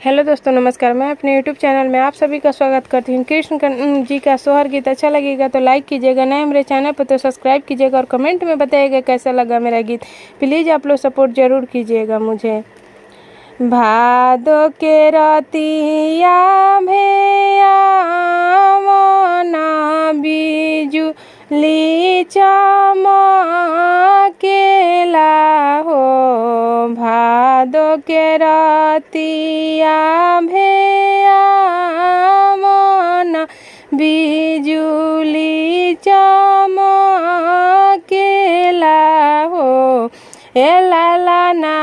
Hello दोस्तों, नमस्कार। मैं अपने यूट्यूब चैनल में आप सभी का स्वागत करती हूँ। कृष्ण जी का सोहर गीत अच्छा लगेगा तो लाइक कीजिएगा, नए मेरे चैनल पर तो सब्सक्राइब कीजिएगा और कमेंट में बताइएगा कैसा लगा मेरा गीत। प्लीज़ आप लोग सपोर्ट ज़रूर कीजिएगा मुझे। भादो के रतिया भैया मना बिजुली चमकेला हो। भादो के रतिया भैया मना बिजुली चमकेला हो। ए लाला ना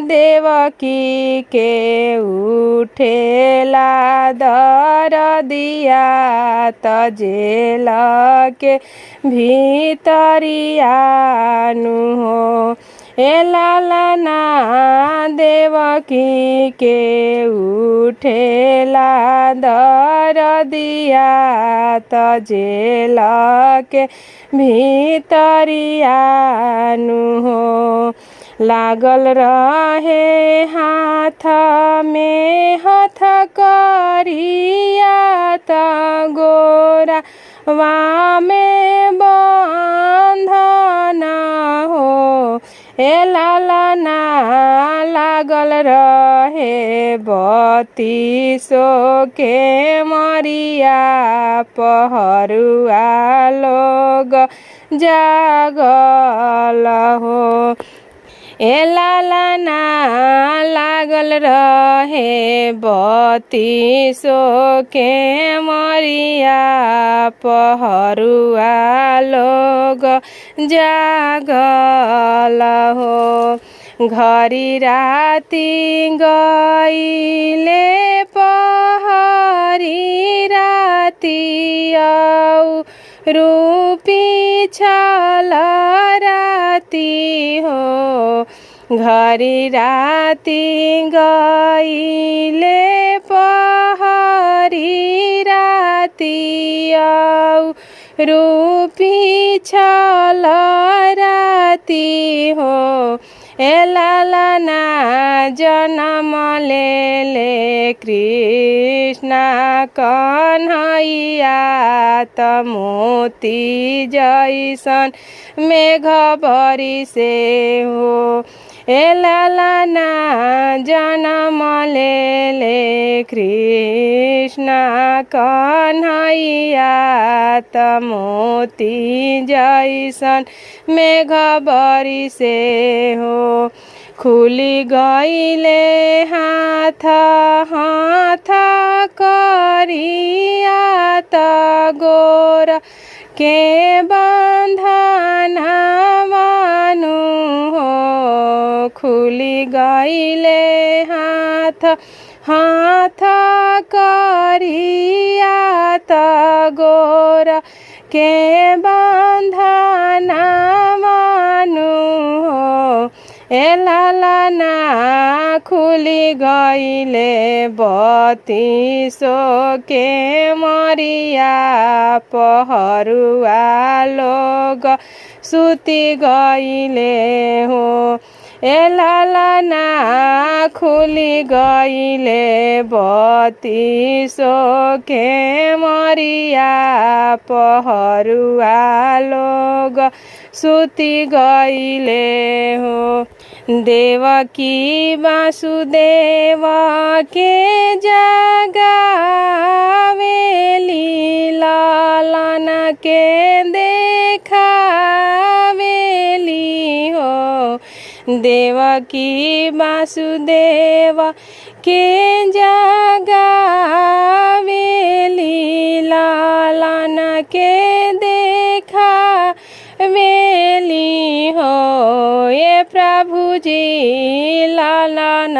देवकी के उठेला दरदिया तजेल के भीतरिया नु हो। ए लाला ना देवकी के उठेला दरदिया तजेल के भीतरिया नु हो। लागल रहे हाथ में हथकड़िया त गोरा में बंधन हो। ए लाला ना लागल रहे बत्तीसो के मरिया पहरुआ लोग जागल हो। ए लाला ना लागल रहे बत्तीसो के मरिया पहरुआ लोग जागल हो। घरी राती गईले पहरी राती रूपी छल राती हो। घरी राती गईले पहरी राती रूपी छल राती हो। ए लाला ना जनम ले कृष्णा कन्हैया त मोती जैसन मेघ बरिसे हो। ए लाला ना जनम ले कृष्णा कन्हैया त मोती जैसन मेघ बरिसे हो। खुली गईले हाथ हाथ करिया त गोर के बंधन मानु हो। खुली गईले हाथ हाथ करिया त गोर के बंधन मानु हो। ए लाला ना खुली गईले बत्तीसो के मरिया पहरुआ लोग सुती गईले हो। ए लाला ना खुली गईले बत्तीसो के मरिया पहरुआ लोग सुती गईले हो। देवकी वासुदेव के जगावेली लालन के देखावेली हो। देवकी वासुदेव के जगावेली लालन के देखावेली हो। ये प्रभु जी लालन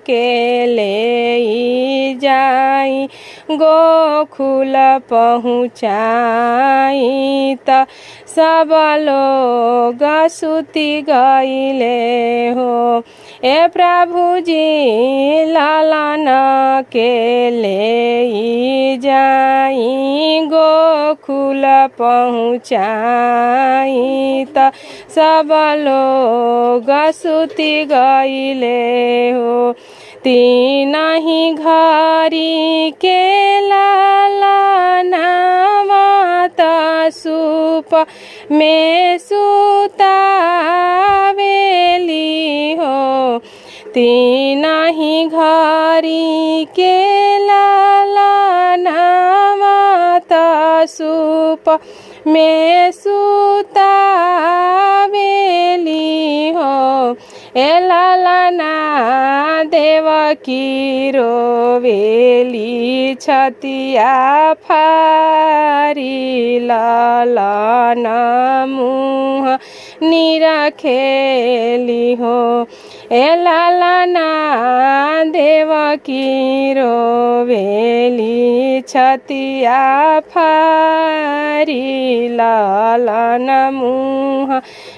के ले जाई गोकुल पहुँचाई त सब लोग सुती गईले हो। ए प्रभु जी लालन के ले जाई गो गोकुल पहुँचाई त सब लोग सुति गइले हो। तीनही घरी के लालनावा त सूप में सुतावेली हो। तीनही घरी के लालनावा त सूप में सुतावेली हो। ए लालना देवकी रोवेली छतिया फारी लालना मुँह निरखेली हो। ए लालना देवकी रोवेली छतिया फारी लालना मुँह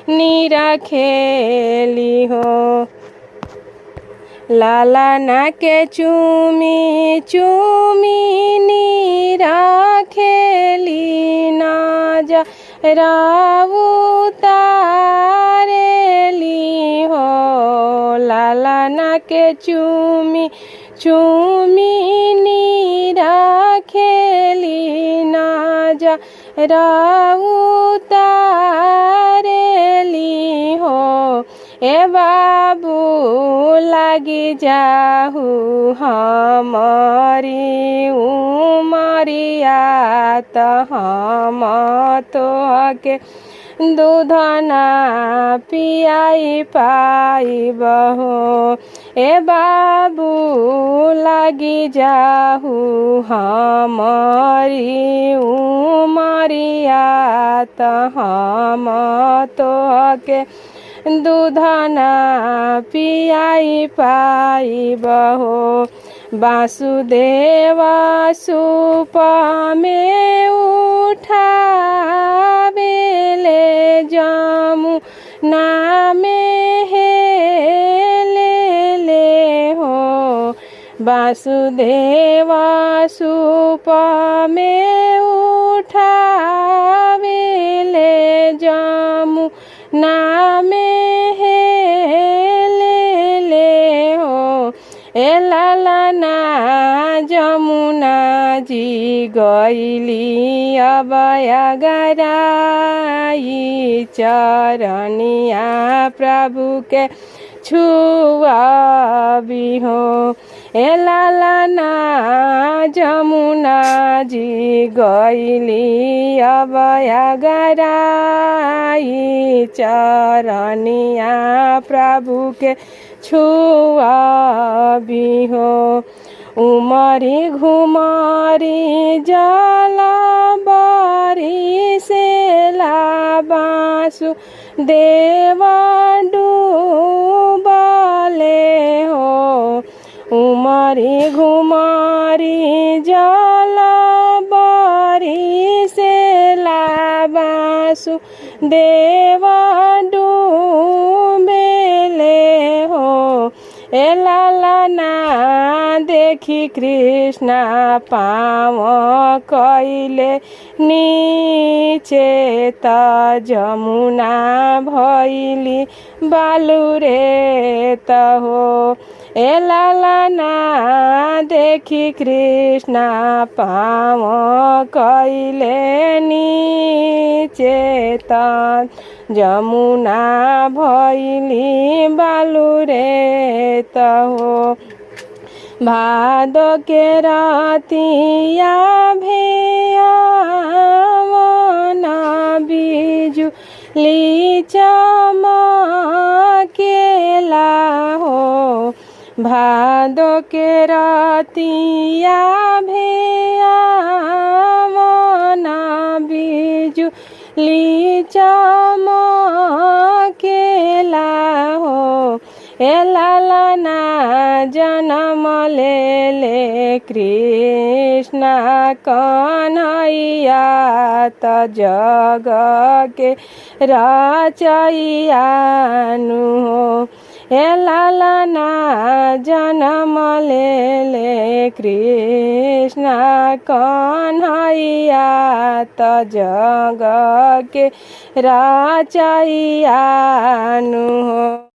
निरखेली हो। लालना के चूमी चूमी निरखेली नजर उतारेली हो। लालना के चूमी चूमी निरखेली नजर उतारेली हो। ए बाबू लागी जाहू हमारी उमरिया त हम तोहके दूध ना पियाई पाइब हो। ए बाबू लागी जाहू हमारी उमरिया त हम तोहके दूध ना पियाई पाइब हो। वासुदेव सूप में उठावेले जमुना में हेलेले हो। वासुदेव सूप में उठावेले जमुना में हेलेले हो। ए लालना जमुना जी गइली अब अगराई चरनिया प्रभु के छुआबी हो। ए लालना जमुना जी गइली अब अगराई चरनिया प्रभु के छुआबी हो। उमरी घुमरी जला बारी से लाबासु देवा डूबले हो। उमरी घुमरी जला बारी से लाबासु देवा डूबले हो। ए लालना देखी कृष्ण पाव कइले नीचे त जमुना भइली बालू रे त हो। ए लालना देखी कृष्ण पाव कइले नीचे त जमुना भइली बालू रे त हो। भादो के रातिया भेयावन बिजुली चमकेला हो। भादो के रातिया भेयावन बिजुली चमकेला हो। ए लालना जन्म ले कृष्ण कन्हैया त जग के रचैया नु हो। हे लालना जन्म ले कृष्ण कन्हैया त जग के रचैया नु हो।